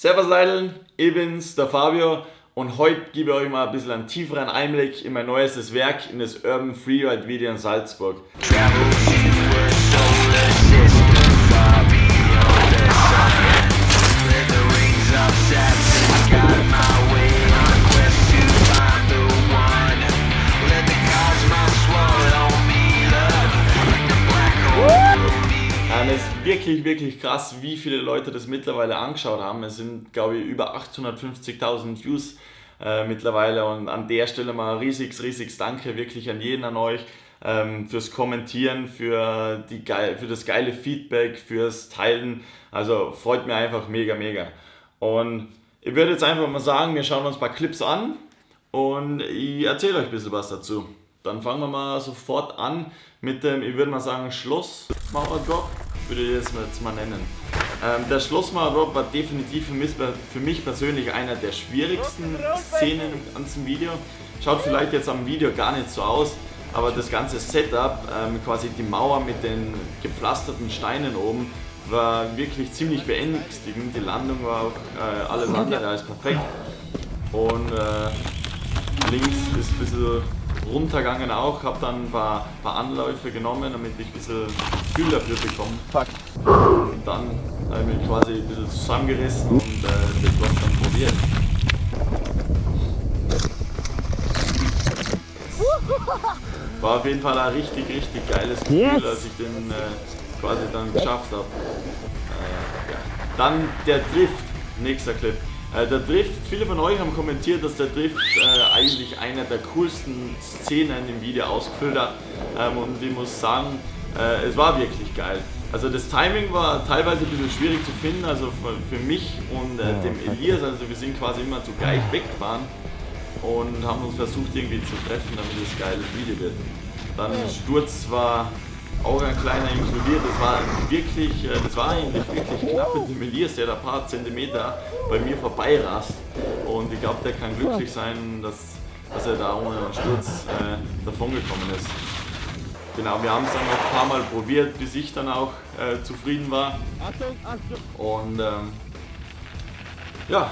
Servus Leideln, ich bin's, der Fabio, und heute gebe ich euch mal ein bisschen einen tieferen Einblick in mein neuestes Werk, in das Urban Freeride Video in Salzburg. Es ist wirklich krass, wie viele Leute das mittlerweile angeschaut haben. Es sind, glaube ich, über 850.000 Views mittlerweile, und an der Stelle mal riesiges Danke wirklich an jeden an euch fürs Kommentieren, für das geile Feedback, fürs Teilen. Also freut mich einfach mega. Und ich würde jetzt einfach mal sagen, wir schauen uns ein paar Clips an und ich erzähle euch ein bisschen was dazu. Dann fangen wir mal sofort an mit dem, ich würde mal sagen, Schlossmauer-Drop, würde ich das jetzt mal nennen. Der Schlossmauer-Drop war definitiv für mich persönlich einer der schwierigsten Szenen im ganzen Video. Schaut vielleicht jetzt am Video gar nicht so aus, aber das ganze Setup, quasi die Mauer mit den gepflasterten Steinen oben, war wirklich ziemlich beängstigend. Die Landung war auch alles andere als perfekt. Und links ist ein bisschen runtergegangen auch, habe dann ein paar Anläufe genommen, damit ich ein bisschen Gefühl dafür bekomme. Und dann habe ich mich quasi ein bisschen zusammengerissen und das Drop dann probiert. War auf jeden Fall ein richtig geiles Gefühl, als ich den quasi dann geschafft habe. Ja. Dann der Drift, nächster Clip. Der Drift, viele von euch haben kommentiert, dass der Drift eigentlich einer der coolsten Szenen im Video ausgefüllt hat, und ich muss sagen, es war wirklich geil. Also das Timing war teilweise ein bisschen schwierig zu finden, also für mich und dem Elias, also wir sind quasi immer zu gleich weggefahren und haben uns versucht irgendwie zu treffen, damit es ein geiles Video wird. Dann Sturz war auch ein kleiner inkludiert, das war eigentlich wirklich knapp mit dem Elias, der da ein paar Zentimeter bei mir vorbeirast, und ich glaube, der kann glücklich sein, dass er da ohne einen Sturz davon gekommen ist. Genau, wir haben es dann noch ein paar Mal probiert, bis ich dann auch zufrieden war. Und ja,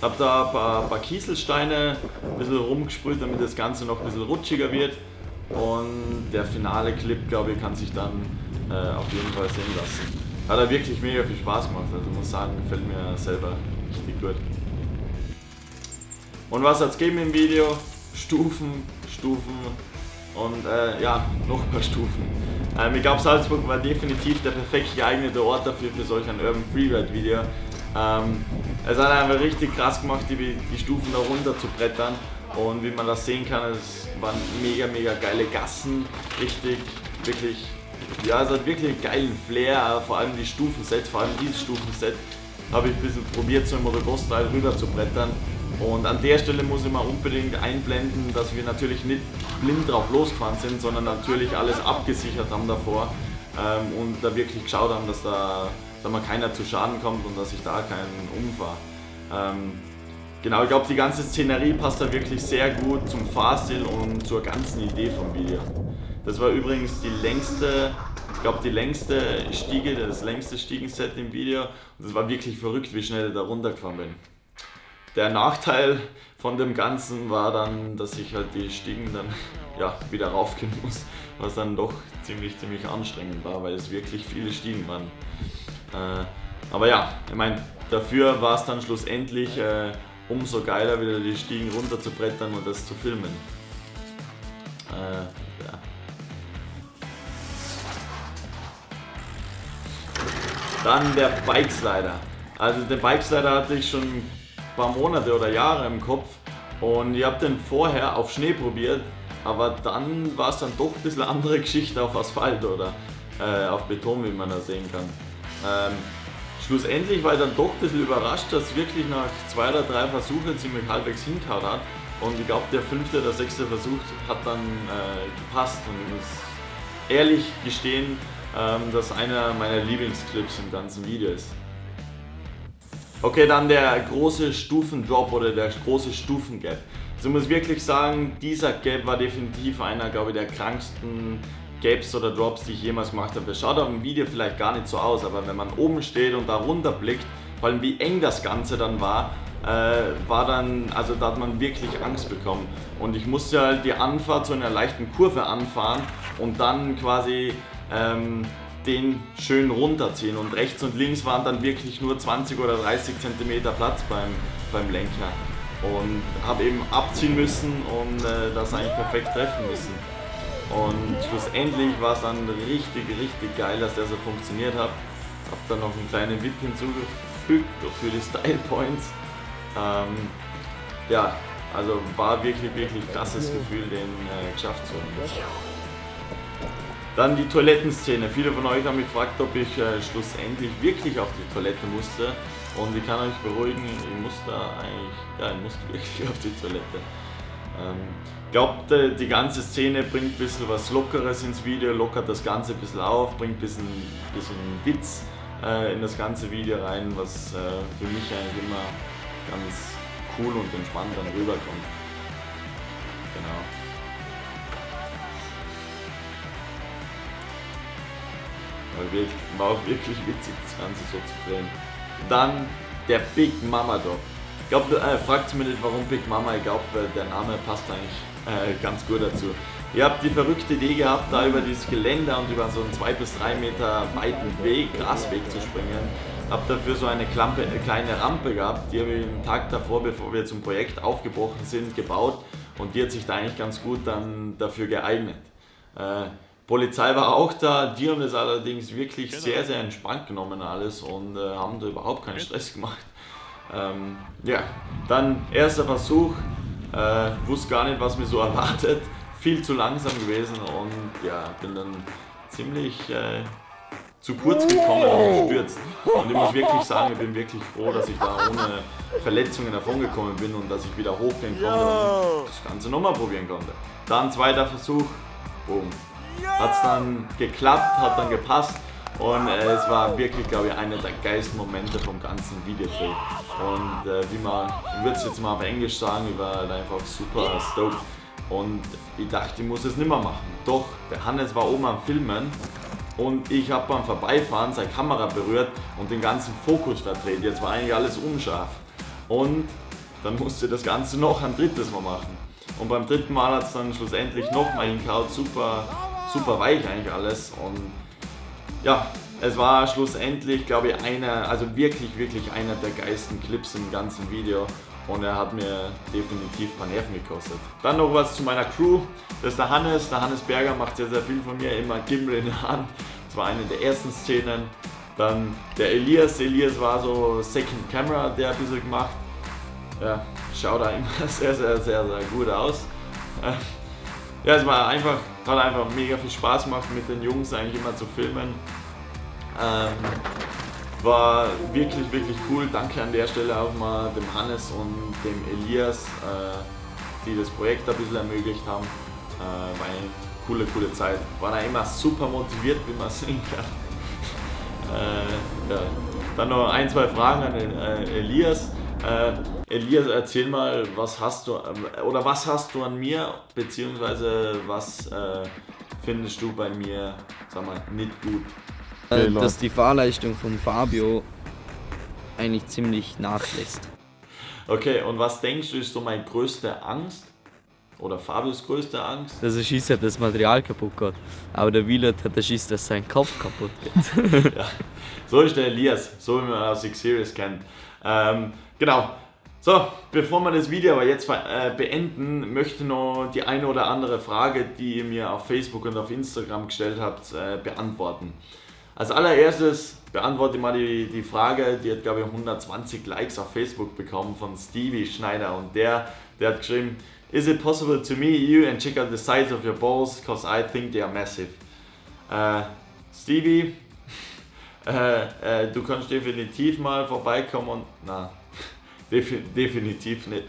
habe da ein paar Kieselsteine ein bisschen rumgesprüht, damit das Ganze noch ein bisschen rutschiger wird. Und der finale Clip, glaube ich, kann sich dann auf jeden Fall sehen lassen. Hat er wirklich mega viel Spaß gemacht, also muss sagen, gefällt mir selber richtig gut. Und was hat es gegeben im Video? Stufen und ja, noch ein paar Stufen. Ich glaube, Salzburg war definitiv der perfekt geeignete Ort dafür, für solch ein Urban Freeride Video. Es hat einfach richtig krass gemacht, die Stufen da runter zu brettern. Und wie man das sehen kann, es waren mega geile Gassen, ja, es hat wirklich einen geilen Flair, vor allem die Stufensets, vor allem dieses Stufenset habe ich ein bisschen probiert, so im Robost-Teil rüber zu brettern. Und an der Stelle muss ich mal unbedingt einblenden, dass wir natürlich nicht blind drauf losgefahren sind, sondern natürlich alles abgesichert haben davor, und da wirklich geschaut haben, dass da mal keiner zu Schaden kommt und dass ich da keinen umfahre. Genau, ich glaube, die ganze Szenerie passt da wirklich sehr gut zum Fahrstil und zur ganzen Idee vom Video. Das war übrigens die längste Stiege, das längste Stiegenset im Video, und das war wirklich verrückt, wie schnell ich da runtergefahren bin. Der Nachteil von dem Ganzen war dann, dass ich halt die Stiegen dann wieder raufgehen muss, was dann doch ziemlich anstrengend war, weil es wirklich viele Stiegen waren. Aber ja, ich meine, dafür war es dann schlussendlich umso geiler, wieder die Stiegen runter zu brettern und das zu filmen. Ja. Dann der Bikeslider. Also den Bikeslider hatte ich schon ein paar Monate oder Jahre im Kopf, und ich habe den vorher auf Schnee probiert, aber dann war es dann doch ein bisschen andere Geschichte auf Asphalt oder auf Beton, wie man da sehen kann. Schlussendlich war ich dann doch ein bisschen überrascht, dass wirklich nach 2 oder 3 Versuchen ziemlich halbwegs hingehauen hat, und ich glaube, der 5. oder 6. Versuch hat dann gepasst, und ich muss ehrlich gestehen, dass einer meiner Lieblingsclips im ganzen Video ist. Okay, dann der große Stufendrop oder der große Stufengap. Also ich muss wirklich sagen, dieser Gap war definitiv einer, glaube ich, der kranksten Gaps oder Drops, die ich jemals gemacht habe. Das schaut auf dem Video vielleicht gar nicht so aus, aber wenn man oben steht und da runter blickt, vor allem wie eng das Ganze dann war, also da hat man wirklich Angst bekommen. Und ich musste halt die Anfahrt so in einer leichten Kurve anfahren und dann quasi den schön runterziehen. Und rechts und links waren dann wirklich nur 20 oder 30 cm Platz beim Lenker. Und habe eben abziehen müssen und das eigentlich perfekt treffen müssen. Und schlussendlich war es dann richtig, richtig geil, dass der so funktioniert hat. Habe dann noch einen kleinen VIP hinzugefügt für die Style Points. Ja, also war wirklich, wirklich krasses Gefühl, den geschafft zu haben. Dann die Toilettenszene. Viele von euch haben mich gefragt, ob ich schlussendlich wirklich auf die Toilette musste. Und ich kann euch beruhigen, ich musste wirklich auf die Toilette. Ich glaube, die ganze Szene bringt ein bisschen was Lockeres ins Video, lockert das Ganze ein bisschen auf, bringt ein bisschen Witz in das ganze Video rein, was für mich eigentlich immer ganz cool und entspannt dann rüberkommt. Genau. War auch wirklich witzig, das Ganze so zu drehen. Dann der Big Mama Dog. Ich glaube, fragt mich nicht, warum Big Mama. Ich glaube, der Name passt eigentlich ganz gut dazu. Ihr habt die verrückte Idee gehabt, da über dieses Geländer und über so einen 2 bis 3 Meter weiten Grasweg zu springen. Habt dafür so eine kleine Rampe gehabt, die habe ich einen Tag davor, bevor wir zum Projekt aufgebrochen sind, gebaut. Und die hat sich da eigentlich ganz gut dann dafür geeignet. Polizei war auch da, die haben das allerdings wirklich sehr, sehr entspannt genommen alles und haben da überhaupt keinen Stress gemacht. Ja, dann erster Versuch, wusste gar nicht, was mir so erwartet, viel zu langsam gewesen und ja, bin dann ziemlich zu kurz gekommen und gestürzt. Und ich muss wirklich sagen, ich bin wirklich froh, dass ich da ohne Verletzungen davon gekommen bin und dass ich wieder hochgehen konnte und das Ganze nochmal probieren konnte. Dann zweiter Versuch, boom. Hat es dann geklappt, hat dann gepasst und es war wirklich, glaube ich, einer der geilsten Momente vom ganzen Videodreh. Und ich würde es jetzt mal auf Englisch sagen, ich war halt einfach super stoked. Und ich dachte, ich muss es nicht mehr machen. Doch, der Hannes war oben am Filmen und ich habe beim Vorbeifahren seine Kamera berührt und den ganzen Fokus verdreht. Jetzt war eigentlich alles unscharf. Und dann musste das Ganze noch ein drittes Mal machen. Und beim dritten Mal hat es dann schlussendlich nochmal hingehauen, super weich eigentlich alles. Und ja, es war schlussendlich, glaube ich, wirklich einer der geilsten Clips im ganzen Video. Und er hat mir definitiv ein paar Nerven gekostet. Dann noch was zu meiner Crew. Das ist der Hannes. Der Hannes Berger macht sehr, sehr viel von mir, immer Gimbal in der Hand. Das war eine der ersten Szenen. Dann der Elias. Elias war so Second Camera, der ein bisschen gemacht. Ja, schaut da immer sehr, sehr, sehr, sehr gut aus. Ja, es war hat einfach mega viel Spaß gemacht, mit den Jungs eigentlich immer zu filmen. War wirklich, wirklich cool. Danke an der Stelle auch mal dem Hannes und dem Elias, die das Projekt ein bisschen ermöglicht haben. War eine coole Zeit. War da immer super motiviert, wie man sehen kann. Ja. Dann noch ein, zwei Fragen an den Elias. Elias, erzähl mal, was hast du an mir, beziehungsweise was findest du bei mir, sag mal, nicht gut? Dass die Fahrleistung von Fabio eigentlich ziemlich nachlässt. Okay, und was denkst du ist so meine größte Angst? Oder Fabios größte Angst? Dass er schießt, dass das Material kaputt geht. Aber der Wieland hat der schießt, dass sein Kopf kaputt geht. Ja, so ist der Elias, so wie man aus Six Series kennt. Genau. So, bevor wir das Video aber jetzt beenden, möchte ich noch die eine oder andere Frage, die ihr mir auf Facebook und auf Instagram gestellt habt, beantworten. Als allererstes beantworte ich mal die Frage, die hat glaube ich 120 Likes auf Facebook bekommen von Stevie Schneider und der hat geschrieben: Is it possible to meet you and check out the size of your balls, cause I think they are massive? Stevie, du kannst definitiv mal vorbeikommen und na, definitiv nicht.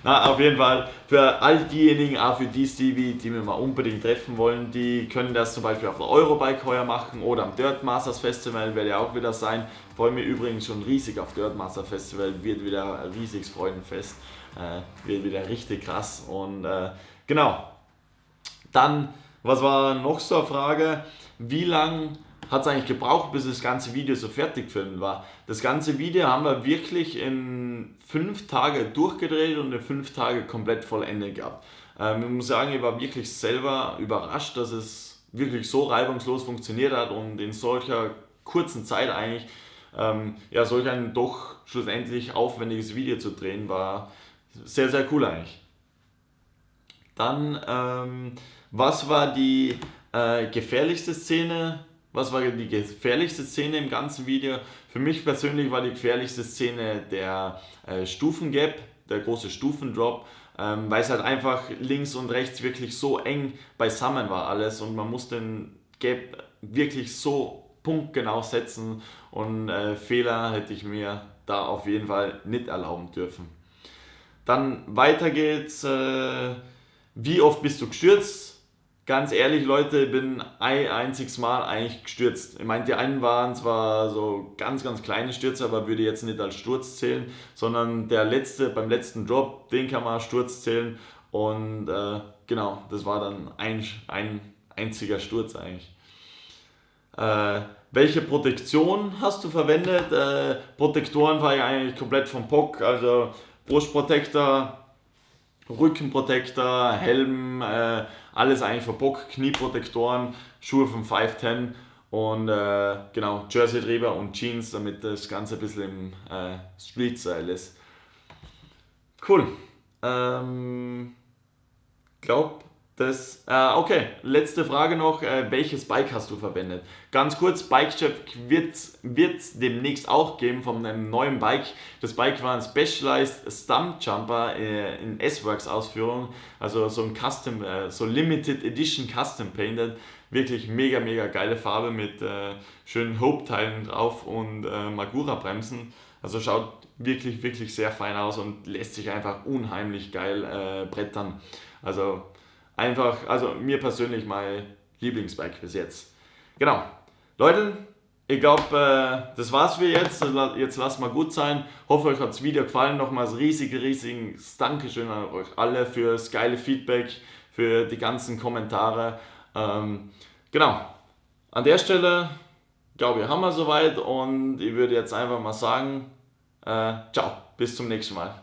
Na, auf jeden Fall für all diejenigen, auch für die Stevie, die wir mal unbedingt treffen wollen, die können das zum Beispiel auf der Eurobike heuer machen oder am Dirt Masters Festival, werde ja auch wieder sein. Freue mich übrigens schon riesig auf Dirt Master Festival, wird wieder ein riesiges Freudenfest, wird wieder richtig krass und genau. Dann, was war noch so eine Frage, wie lang hat es eigentlich gebraucht, bis das ganze Video so fertig gefilmt war. Das ganze Video haben wir wirklich in 5 Tage durchgedreht und in 5 Tage komplett vollendet gehabt. Ich muss sagen, ich war wirklich selber überrascht, dass es wirklich so reibungslos funktioniert hat und in solcher kurzen Zeit eigentlich solch ein doch schlussendlich aufwendiges Video zu drehen, war sehr, sehr cool eigentlich. Dann, was war die gefährlichste Szene? Was war die gefährlichste Szene im ganzen Video? Für mich persönlich war die gefährlichste Szene der Stufengap, der große Stufendrop, weil es halt einfach links und rechts wirklich so eng beisammen war alles und man musste den Gap wirklich so punktgenau setzen und Fehler hätte ich mir da auf jeden Fall nicht erlauben dürfen. Dann weiter geht's. Wie oft bist du gestürzt? Ganz ehrlich, Leute, ich bin ein einziges Mal eigentlich gestürzt. Ich meine, die einen waren zwar so ganz, ganz kleine Stürze, aber würde jetzt nicht als Sturz zählen, sondern beim letzten Drop, den kann man als Sturz zählen. Und genau, das war dann ein einziger Sturz eigentlich. Welche Protektion hast du verwendet? Protektoren war ja eigentlich komplett vom POC, also Brustprotektor, Rückenprotektor, Helm, alles eigentlich vom POC, Knieprotektoren, Schuhe vom 510 und genau, Jersey-Drüber und Jeans, damit das Ganze ein bisschen im Street-Style ist. Cool. Okay, letzte Frage noch. Welches Bike hast du verwendet? Ganz kurz, Bike-Check wird demnächst auch geben von einem neuen Bike. Das Bike war ein Specialized Stumpjumper in S-Works Ausführung, also so ein Custom, so Limited Edition Custom Painted. Wirklich mega, mega geile Farbe mit schönen Hope-Teilen drauf und Magura-Bremsen. Also schaut wirklich, wirklich sehr fein aus und lässt sich einfach unheimlich geil brettern. Also mir persönlich mein Lieblingsbike bis jetzt. Genau. Leute, ich glaube, das war's für jetzt. Jetzt lasst mal gut sein. Hoffe, euch hat das Video gefallen. Nochmals riesiges Dankeschön an euch alle fürs geile Feedback, für die ganzen Kommentare. Genau. An der Stelle, glaube ich, haben wir soweit und ich würde jetzt einfach mal sagen, ciao, bis zum nächsten Mal.